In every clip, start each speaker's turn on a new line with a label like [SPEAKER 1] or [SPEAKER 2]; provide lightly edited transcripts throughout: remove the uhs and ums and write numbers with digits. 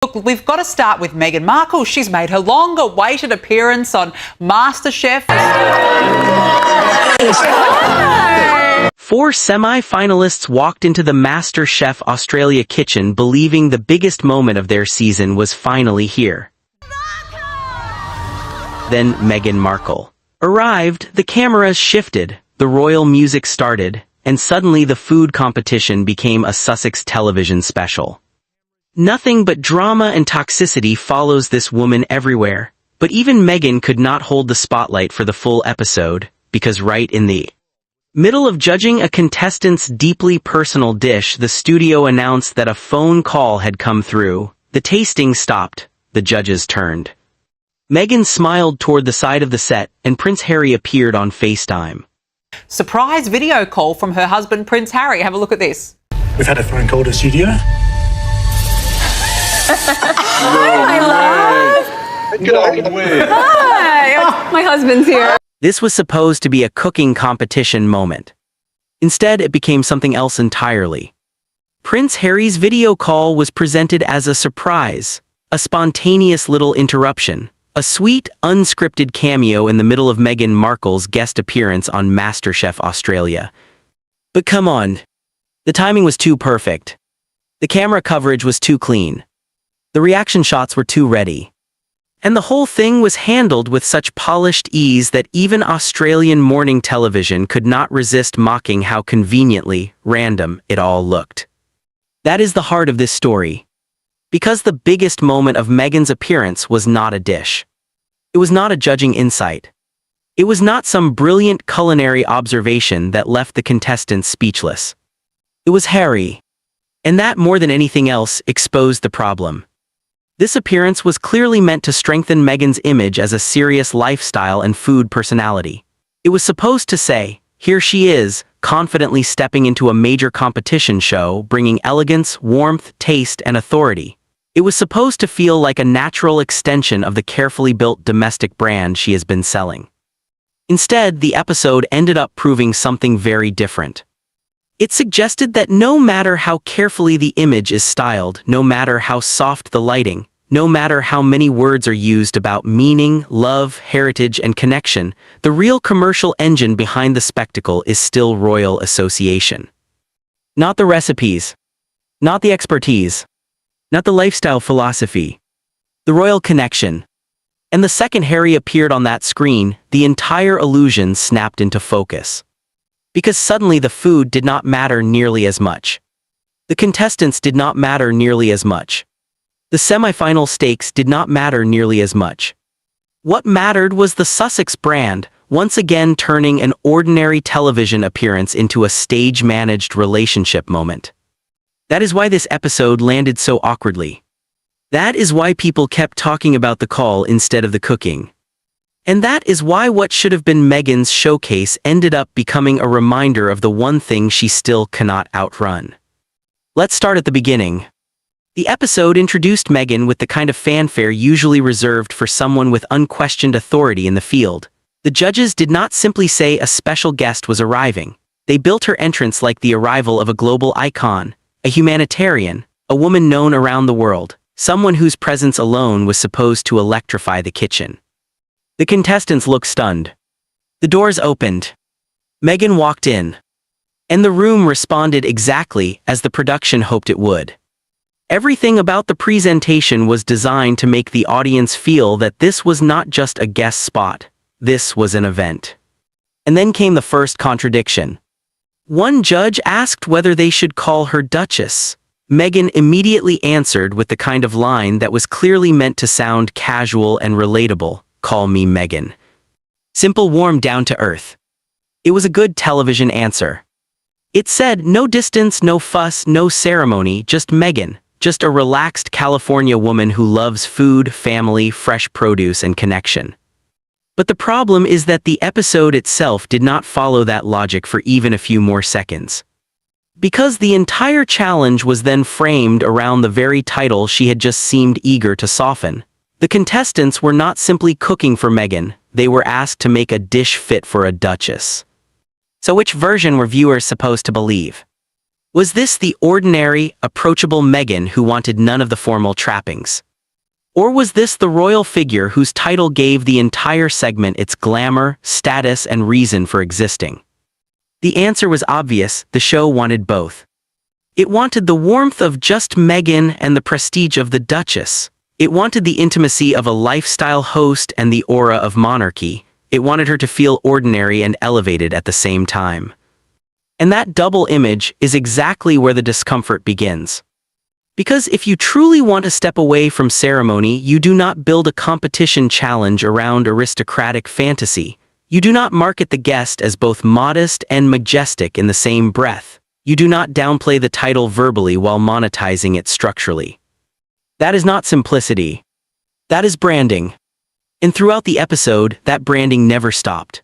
[SPEAKER 1] Look, we've got to start with Meghan Markle. She's made her long-awaited appearance on MasterChef.
[SPEAKER 2] Four semi-finalists walked into the MasterChef Australia kitchen believing the biggest moment of their season was finally here. Then Meghan Markle arrived, the cameras shifted, the royal music started, and suddenly the food competition became a Sussex television special. Nothing but drama and toxicity follows this woman everywhere, but even Meghan could not hold the spotlight for the full episode, because right in the middle of judging a contestant's deeply personal dish, the studio announced that a phone call had come through. The tasting stopped, the judges turned. Meghan smiled toward the side of the set, and Prince Harry appeared on FaceTime.
[SPEAKER 1] Surprise video call from her husband, Prince Harry. Have a look at this.
[SPEAKER 3] We've had a phone call to the studio.
[SPEAKER 4] Hi, my love. Hi, my husband's here.
[SPEAKER 2] This was supposed to be a cooking competition moment. Instead, it became something else entirely. Prince Harry's video call was presented as a surprise, a spontaneous little interruption, a sweet, unscripted cameo in the middle of Meghan Markle's guest appearance on MasterChef Australia. But come on, the timing was too perfect. The camera coverage was too clean. The reaction shots were too ready. And the whole thing was handled with such polished ease that even Australian morning television could not resist mocking how conveniently random it all looked. That is the heart of this story. Because the biggest moment of Meghan's appearance was not a dish. It was not a judging insight. It was not some brilliant culinary observation that left the contestants speechless. It was Harry. And that, more than anything else, exposed the problem. This appearance was clearly meant to strengthen Meghan's image as a serious lifestyle and food personality. It was supposed to say, here she is, confidently stepping into a major competition show, bringing elegance, warmth, taste, and authority. It was supposed to feel like a natural extension of the carefully built domestic brand she has been selling. Instead, the episode ended up proving something very different. It suggested that no matter how carefully the image is styled, no matter how soft the lighting, no matter how many words are used about meaning, love, heritage, and connection, the real commercial engine behind the spectacle is still royal association. Not the recipes, not the expertise, not the lifestyle philosophy, the royal connection. And the second Harry appeared on that screen, the entire illusion snapped into focus. Because suddenly the food did not matter nearly as much. The contestants did not matter nearly as much. The semi-final stakes did not matter nearly as much. What mattered was the Sussex brand, once again turning an ordinary television appearance into a stage-managed relationship moment. That is why this episode landed so awkwardly. That is why people kept talking about the call instead of the cooking. And that is why what should have been Meghan's showcase ended up becoming a reminder of the one thing she still cannot outrun. Let's start at the beginning. The episode introduced Meghan with the kind of fanfare usually reserved for someone with unquestioned authority in the field. The judges did not simply say a special guest was arriving. They built her entrance like the arrival of a global icon, a humanitarian, a woman known around the world, someone whose presence alone was supposed to electrify the kitchen. The contestants looked stunned. The doors opened. Meghan walked in. And the room responded exactly as the production hoped it would. Everything about the presentation was designed to make the audience feel that this was not just a guest spot, this was an event. And then came the first contradiction. One judge asked whether they should call her Duchess. Meghan immediately answered with the kind of line that was clearly meant to sound casual and relatable. Call me Meghan. Simple, warm, down to earth. It was a good television answer. It said, no distance, no fuss, no ceremony, just Meghan, just a relaxed California woman who loves food, family, fresh produce, and connection. But the problem is that the episode itself did not follow that logic for even a few more seconds. Because the entire challenge was then framed around the very title she had just seemed eager to soften. The contestants were not simply cooking for Meghan, they were asked to make a dish fit for a duchess. So which version were viewers supposed to believe? Was this the ordinary, approachable Meghan who wanted none of the formal trappings? Or was this the royal figure whose title gave the entire segment its glamour, status, and reason for existing? The answer was obvious: the show wanted both. It wanted the warmth of just Meghan and the prestige of the Duchess. It wanted the intimacy of a lifestyle host and the aura of monarchy. It wanted her to feel ordinary and elevated at the same time. And that double image is exactly where the discomfort begins. Because if you truly want to step away from ceremony, you do not build a competition challenge around aristocratic fantasy. You do not market the guest as both modest and majestic in the same breath. You do not downplay the title verbally while monetizing it structurally. That is not simplicity. That is branding. And throughout the episode, that branding never stopped.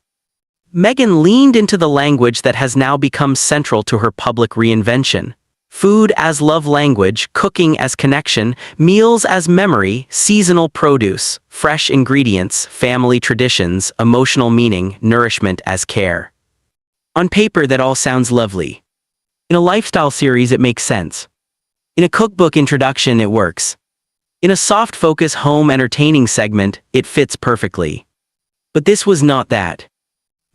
[SPEAKER 2] Meghan leaned into the language that has now become central to her public reinvention. Food as love language, cooking as connection, meals as memory, seasonal produce, fresh ingredients, family traditions, emotional meaning, nourishment as care. On paper, that all sounds lovely. In a lifestyle series, it makes sense. In a cookbook introduction, it works. In a soft-focus home entertaining segment, it fits perfectly. But this was not that.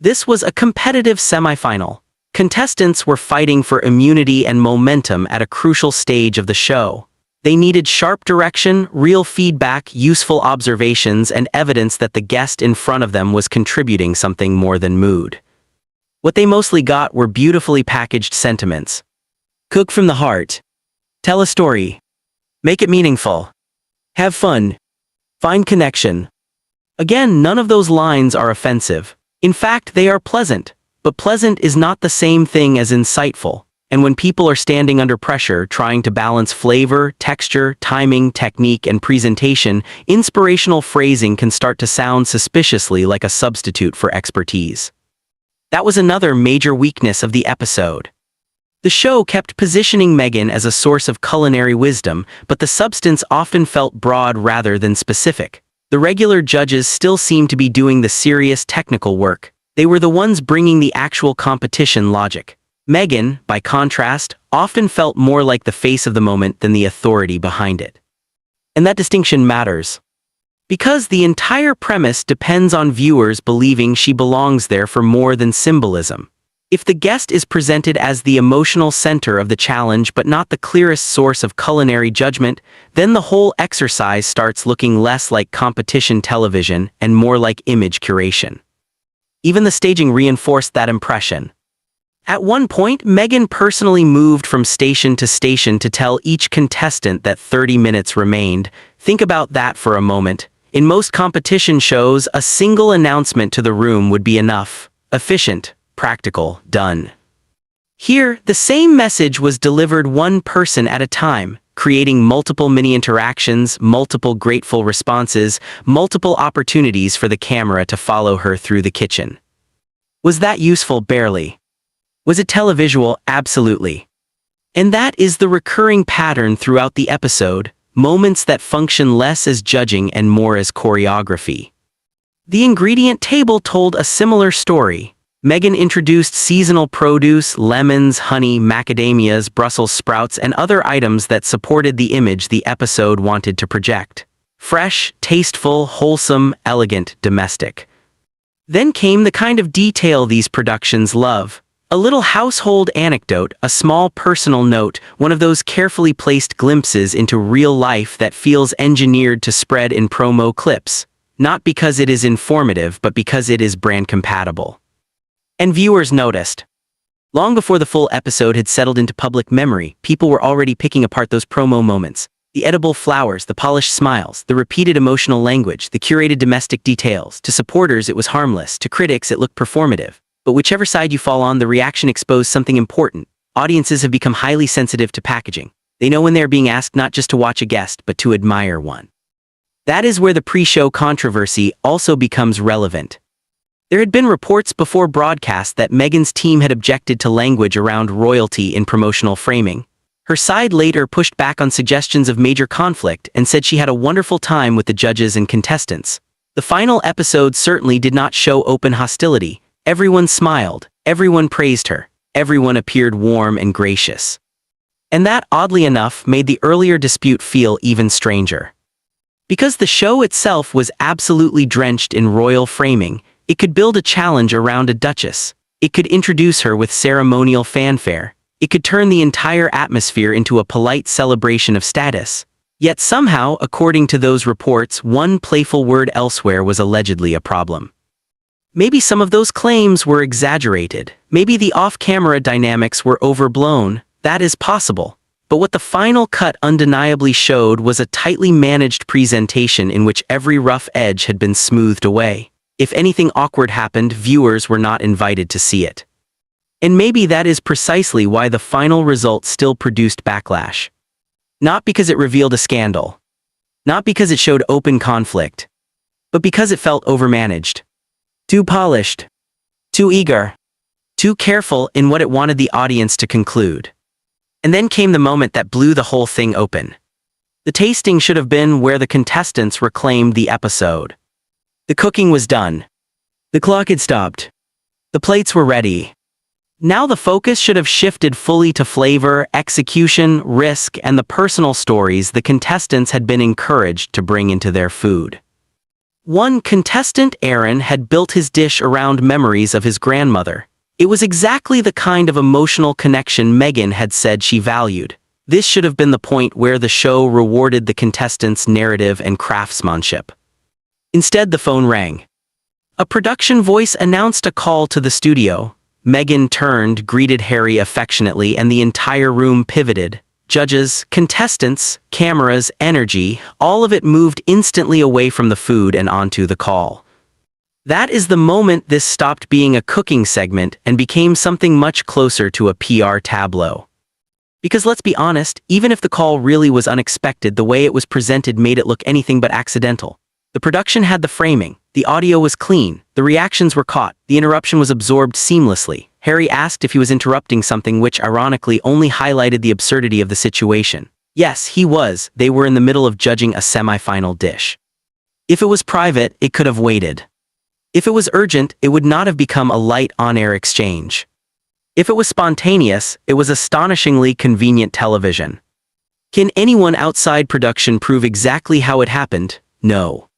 [SPEAKER 2] This was a competitive semifinal. Contestants were fighting for immunity and momentum at a crucial stage of the show. They needed sharp direction, real feedback, useful observations, and evidence that the guest in front of them was contributing something more than mood. What they mostly got were beautifully packaged sentiments. Cook from the heart. Tell a story. Make it meaningful. Have fun. Find connection. Again, none of those lines are offensive. In fact, they are pleasant. But pleasant is not the same thing as insightful. And when people are standing under pressure, trying to balance flavor, texture, timing, technique, and presentation, inspirational phrasing can start to sound suspiciously like a substitute for expertise. That was another major weakness of the episode. The show kept positioning Meghan as a source of culinary wisdom, but the substance often felt broad rather than specific. The regular judges still seemed to be doing the serious technical work. They were the ones bringing the actual competition logic. Meghan, by contrast, often felt more like the face of the moment than the authority behind it. And that distinction matters. Because the entire premise depends on viewers believing she belongs there for more than symbolism. If the guest is presented as the emotional center of the challenge but not the clearest source of culinary judgment, then the whole exercise starts looking less like competition television and more like image curation. Even the staging reinforced that impression. At one point, Meghan personally moved from station to tell each contestant that 30 minutes remained. Think about that for a moment. In most competition shows, a single announcement to the room would be enough. Efficient. Practical, done. Here, the same message was delivered one person at a time, creating multiple mini-interactions, multiple grateful responses, multiple opportunities for the camera to follow her through the kitchen. Was that useful? Barely. Was it televisual? Absolutely. And that is the recurring pattern throughout the episode, moments that function less as judging and more as choreography. The ingredient table told a similar story. Meghan introduced seasonal produce, lemons, honey, macadamias, Brussels sprouts, and other items that supported the image the episode wanted to project. Fresh, tasteful, wholesome, elegant, domestic. Then came the kind of detail these productions love. A little household anecdote, a small personal note, one of those carefully placed glimpses into real life that feels engineered to spread in promo clips. Not because it is informative, but because it is brand compatible. And viewers noticed. Long before the full episode had settled into public memory, people were already picking apart those promo moments. The edible flowers, the polished smiles, the repeated emotional language, the curated domestic details. To supporters, it was harmless. To critics, it looked performative. But whichever side you fall on, the reaction exposed something important. Audiences have become highly sensitive to packaging. They know when they are being asked not just to watch a guest, but to admire one. That is where the pre-show controversy also becomes relevant. There had been reports before broadcast that Meghan's team had objected to language around royalty in promotional framing. Her side later pushed back on suggestions of major conflict and said she had a wonderful time with the judges and contestants. The final episode certainly did not show open hostility. Everyone smiled. Everyone praised her. Everyone appeared warm and gracious. And that, oddly enough, made the earlier dispute feel even stranger. Because the show itself was absolutely drenched in royal framing, it could build a challenge around a duchess. It could introduce her with ceremonial fanfare. It could turn the entire atmosphere into a polite celebration of status. Yet somehow, according to those reports, one playful word elsewhere was allegedly a problem. Maybe some of those claims were exaggerated. Maybe the off-camera dynamics were overblown. That is possible. But what the final cut undeniably showed was a tightly managed presentation in which every rough edge had been smoothed away. If anything awkward happened, viewers were not invited to see it. And maybe that is precisely why the final result still produced backlash. Not because it revealed a scandal. Not because it showed open conflict. But because it felt overmanaged. Too polished. Too eager. Too careful in what it wanted the audience to conclude. And then came the moment that blew the whole thing open. The tasting should have been where the contestants reclaimed the episode. The cooking was done. The clock had stopped. The plates were ready. Now the focus should have shifted fully to flavor, execution, risk, and the personal stories the contestants had been encouraged to bring into their food. One contestant, Aaron, had built his dish around memories of his grandmother. It was exactly the kind of emotional connection Meghan had said she valued. This should have been the point where the show rewarded the contestants' narrative and craftsmanship. Instead, the phone rang. A production voice announced a call to the studio. Meghan turned, greeted Harry affectionately, and the entire room pivoted. Judges, contestants, cameras, energy, all of it moved instantly away from the food and onto the call. That is the moment this stopped being a cooking segment and became something much closer to a PR tableau. Because let's be honest, even if the call really was unexpected, the way it was presented made it look anything but accidental. The production had the framing, the audio was clean, the reactions were caught, the interruption was absorbed seamlessly. Harry asked if he was interrupting something, which ironically only highlighted the absurdity of the situation. Yes, he was. They were in the middle of judging a semi-final dish. If it was private, it could have waited. If it was urgent, it would not have become a light on-air exchange. If it was spontaneous, it was astonishingly convenient television. Can anyone outside production prove exactly how it happened? No.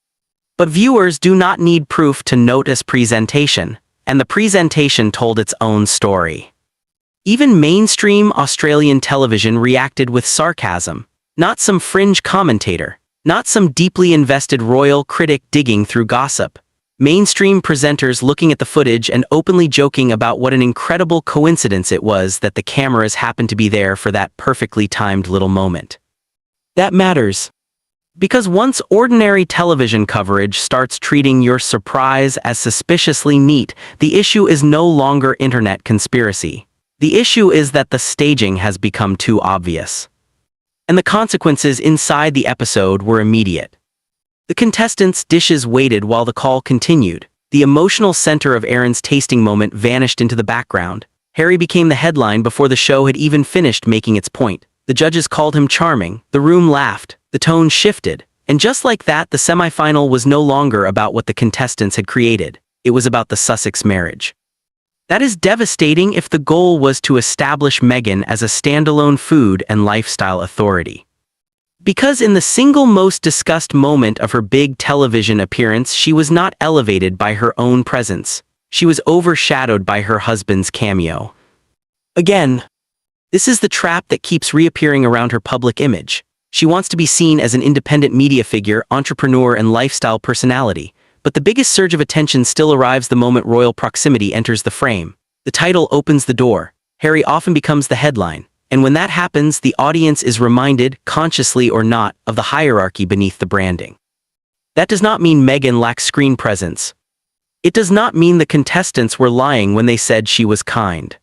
[SPEAKER 2] But viewers do not need proof to notice presentation, and the presentation told its own story. Even mainstream Australian television reacted with sarcasm, not some fringe commentator, not some deeply invested royal critic digging through gossip. Mainstream presenters looking at the footage and openly joking about what an incredible coincidence it was that the cameras happened to be there for that perfectly timed little moment. That matters. Because once ordinary television coverage starts treating your surprise as suspiciously neat, the issue is no longer internet conspiracy. The issue is that the staging has become too obvious. And the consequences inside the episode were immediate. The contestants' dishes waited while the call continued. The emotional center of Aaron's tasting moment vanished into the background. Harry became the headline before the show had even finished making its point. The judges called him charming, the room laughed, the tone shifted, and just like that, the semi-final was no longer about what the contestants had created. It was about the Sussex marriage. That is devastating if the goal was to establish Meghan as a standalone food and lifestyle authority. Because in the single most discussed moment of her big television appearance, she was not elevated by her own presence. She was overshadowed by her husband's cameo. Again, this is the trap that keeps reappearing around her public image. She wants to be seen as an independent media figure, entrepreneur, and lifestyle personality. But the biggest surge of attention still arrives the moment royal proximity enters the frame. The title opens the door. Harry often becomes the headline. And when that happens, the audience is reminded, consciously or not, of the hierarchy beneath the branding. That does not mean Meghan lacks screen presence. It does not mean the contestants were lying when they said she was kind.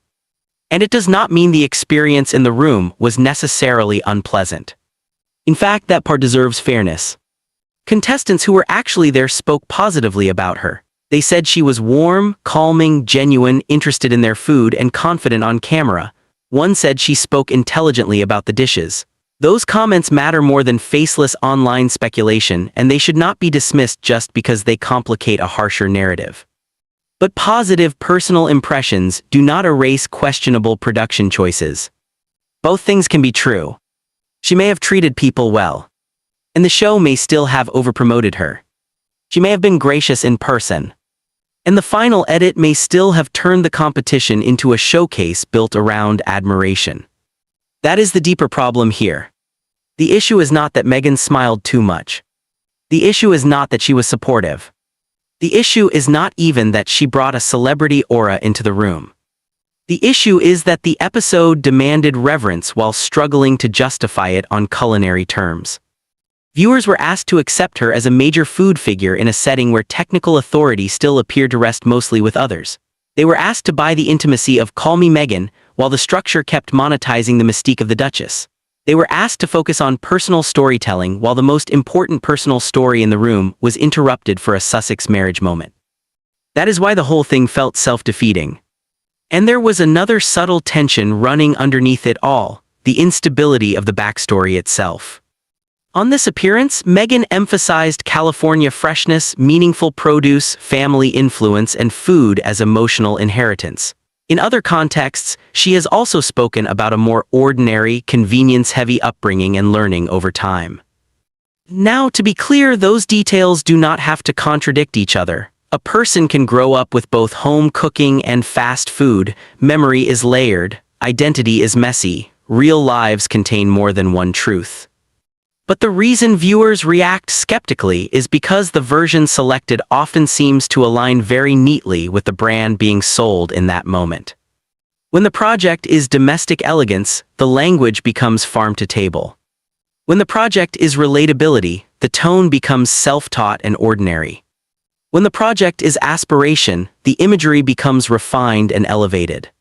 [SPEAKER 2] And it does not mean the experience in the room was necessarily unpleasant. In fact, that part deserves fairness. Contestants who were actually there spoke positively about her. They said she was warm, calming, genuine, interested in their food, and confident on camera. One said she spoke intelligently about the dishes. Those comments matter more than faceless online speculation, and they should not be dismissed just because they complicate a harsher narrative. But positive personal impressions do not erase questionable production choices. Both things can be true. She may have treated people well, and the show may still have overpromoted her. She may have been gracious in person, and the final edit may still have turned the competition into a showcase built around admiration. That is the deeper problem here. The issue is not that Meghan smiled too much. The issue is not that she was supportive. The issue is not even that she brought a celebrity aura into the room. The issue is that the episode demanded reverence while struggling to justify it on culinary terms. Viewers were asked to accept her as a major food figure in a setting where technical authority still appeared to rest mostly with others. They were asked to buy the intimacy of "Call Me Meghan," while the structure kept monetizing the mystique of the Duchess. They were asked to focus on personal storytelling while the most important personal story in the room was interrupted for a Sussex marriage moment. That is why the whole thing felt self-defeating. And there was another subtle tension running underneath it all, the instability of the backstory itself. On this appearance, Meghan emphasized California freshness, meaningful produce, family influence, and food as emotional inheritance. In other contexts, she has also spoken about a more ordinary, convenience-heavy upbringing and learning over time. Now, to be clear, those details do not have to contradict each other. A person can grow up with both home cooking and fast food. Memory is layered, identity is messy, real lives contain more than one truth. But the reason viewers react skeptically is because the version selected often seems to align very neatly with the brand being sold in that moment. When the project is domestic elegance, the language becomes farm-to-table. When the project is relatability, the tone becomes self-taught and ordinary. When the project is aspiration, the imagery becomes refined and elevated.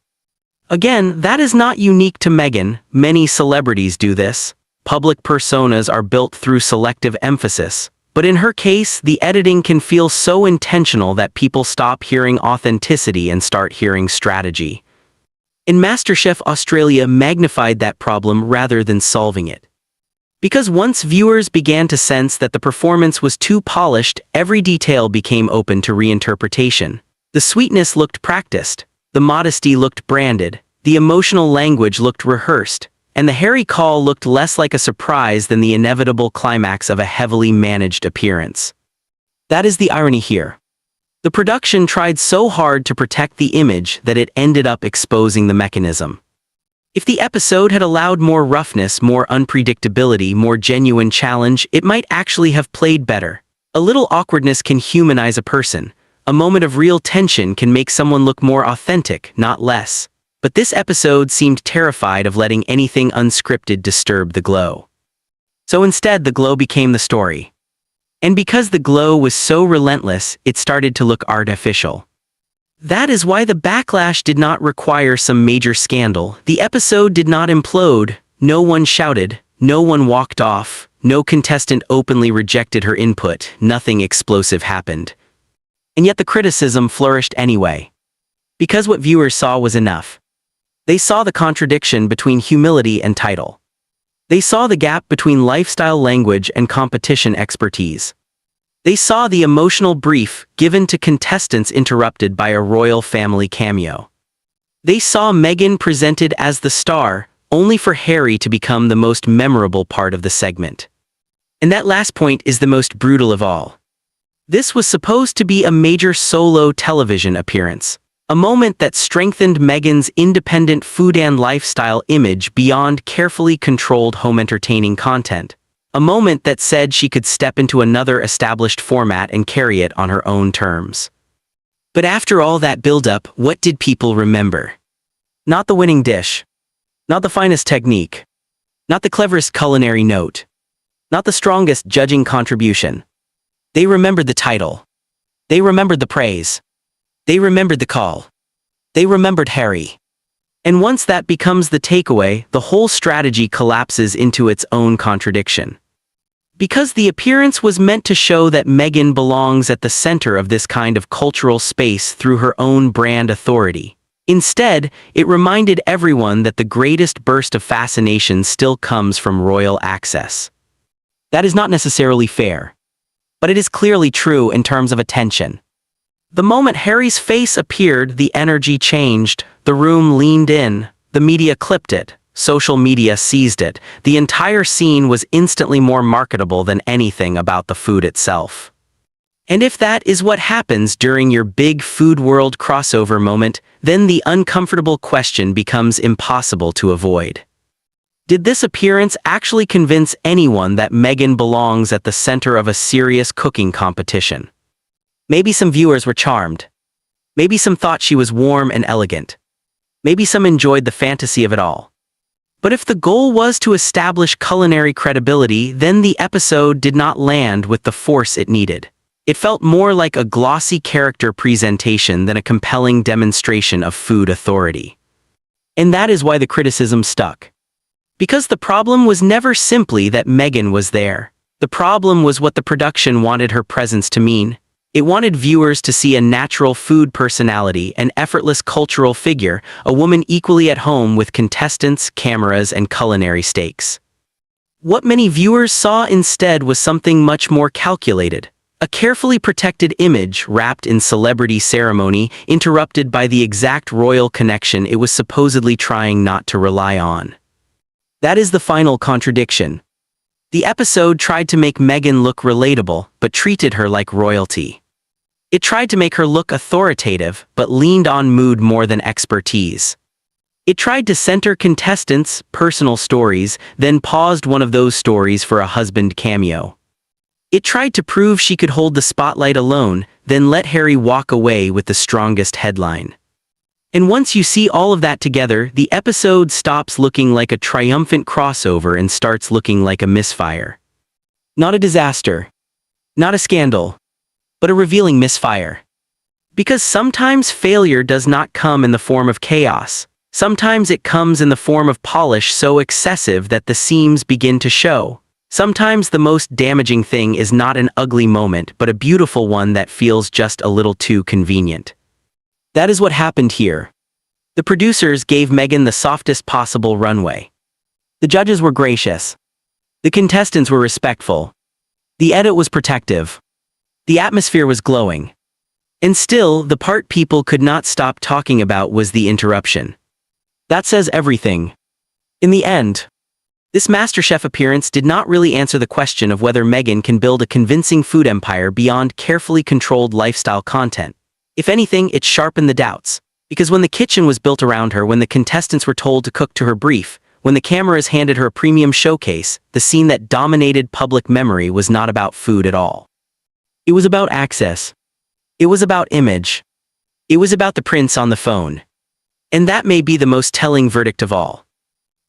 [SPEAKER 2] Again, that is not unique to Meghan. Many celebrities do this. Public personas are built through selective emphasis, but in her case, the editing can feel so intentional that people stop hearing authenticity and start hearing strategy. In MasterChef, Australia magnified that problem rather than solving it. Because once viewers began to sense that the performance was too polished, every detail became open to reinterpretation. The sweetness looked practiced, the modesty looked branded, the emotional language looked rehearsed, and the Harry call looked less like a surprise than the inevitable climax of a heavily managed appearance. That is the irony here. The production tried so hard to protect the image that it ended up exposing the mechanism. If the episode had allowed more roughness, more unpredictability, more genuine challenge, it might actually have played better. A little awkwardness can humanize a person. A moment of real tension can make someone look more authentic, not less. But this episode seemed terrified of letting anything unscripted disturb the glow. So instead, the glow became the story. And because the glow was so relentless, it started to look artificial. That is why the backlash did not require some major scandal. The episode did not implode. No one shouted. No one walked off. No contestant openly rejected her input. Nothing explosive happened. And yet the criticism flourished anyway. Because what viewers saw was enough. They saw the contradiction between humility and title. They saw the gap between lifestyle language and competition expertise. They saw the emotional brief given to contestants interrupted by a royal family cameo. They saw Meghan presented as the star, only for Harry to become the most memorable part of the segment. And that last point is the most brutal of all. This was supposed to be a major solo television appearance. A moment that strengthened Meghan's independent food and lifestyle image beyond carefully controlled home entertaining content. A moment that said she could step into another established format and carry it on her own terms. But after all that build-up, what did people remember? Not the winning dish. Not the finest technique. Not the cleverest culinary note. Not the strongest judging contribution. They remembered the title. They remembered the praise. They remembered the call. They remembered Harry. And once that becomes the takeaway, the whole strategy collapses into its own contradiction. Because the appearance was meant to show that Meghan belongs at the center of this kind of cultural space through her own brand authority. Instead, it reminded everyone that the greatest burst of fascination still comes from royal access. That is not necessarily fair. But it is clearly true in terms of attention. The moment Harry's face appeared, the energy changed, the room leaned in, the media clipped it, social media seized it. The entire scene was instantly more marketable than anything about the food itself. And if that is what happens during your big food world crossover moment, then the uncomfortable question becomes impossible to avoid. Did this appearance actually convince anyone that Meghan belongs at the center of a serious cooking competition? Maybe some viewers were charmed. Maybe some thought she was warm and elegant. Maybe some enjoyed the fantasy of it all. But if the goal was to establish culinary credibility, then the episode did not land with the force it needed. It felt more like a glossy character presentation than a compelling demonstration of food authority. And that is why the criticism stuck. Because the problem was never simply that Meghan was there. The problem was what the production wanted her presence to mean. It wanted viewers to see a natural food personality, an effortless cultural figure, a woman equally at home with contestants, cameras, and culinary stakes. What many viewers saw instead was something much more calculated. A carefully protected image wrapped in celebrity ceremony, interrupted by the exact royal connection it was supposedly trying not to rely on. That is the final contradiction. The episode tried to make Meghan look relatable, but treated her like royalty. It tried to make her look authoritative, but leaned on mood more than expertise. It tried to center contestants' personal stories, then paused one of those stories for a husband cameo. It tried to prove she could hold the spotlight alone, then let Harry walk away with the strongest headline. And once you see all of that together, the episode stops looking like a triumphant crossover and starts looking like a misfire. Not a disaster. Not a scandal. But a revealing misfire. Because sometimes failure does not come in the form of chaos. Sometimes it comes in the form of polish so excessive that the seams begin to show. Sometimes the most damaging thing is not an ugly moment, but a beautiful one that feels just a little too convenient. That is what happened here. The producers gave Meghan the softest possible runway. The judges were gracious. The contestants were respectful. The edit was protective. The atmosphere was glowing. And still, the part people could not stop talking about was the interruption. That says everything. In the end, this MasterChef appearance did not really answer the question of whether Meghan can build a convincing food empire beyond carefully controlled lifestyle content. If anything, it sharpened the doubts. Because when the kitchen was built around her, when the contestants were told to cook to her brief, when the cameras handed her a premium showcase, the scene that dominated public memory was not about food at all. It was about access. It was about image. It was about the prince on the phone. And that may be the most telling verdict of all.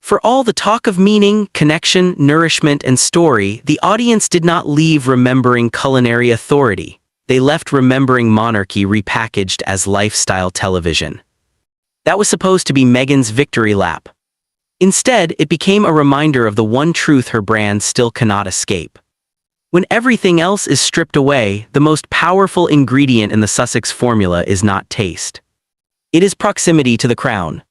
[SPEAKER 2] For all the talk of meaning, connection, nourishment, and story, the audience did not leave remembering culinary authority. They left remembering monarchy repackaged as lifestyle television. That was supposed to be Meghan's victory lap. Instead, it became a reminder of the one truth her brand still cannot escape. When everything else is stripped away, the most powerful ingredient in the Sussex formula is not taste. It is proximity to the crown.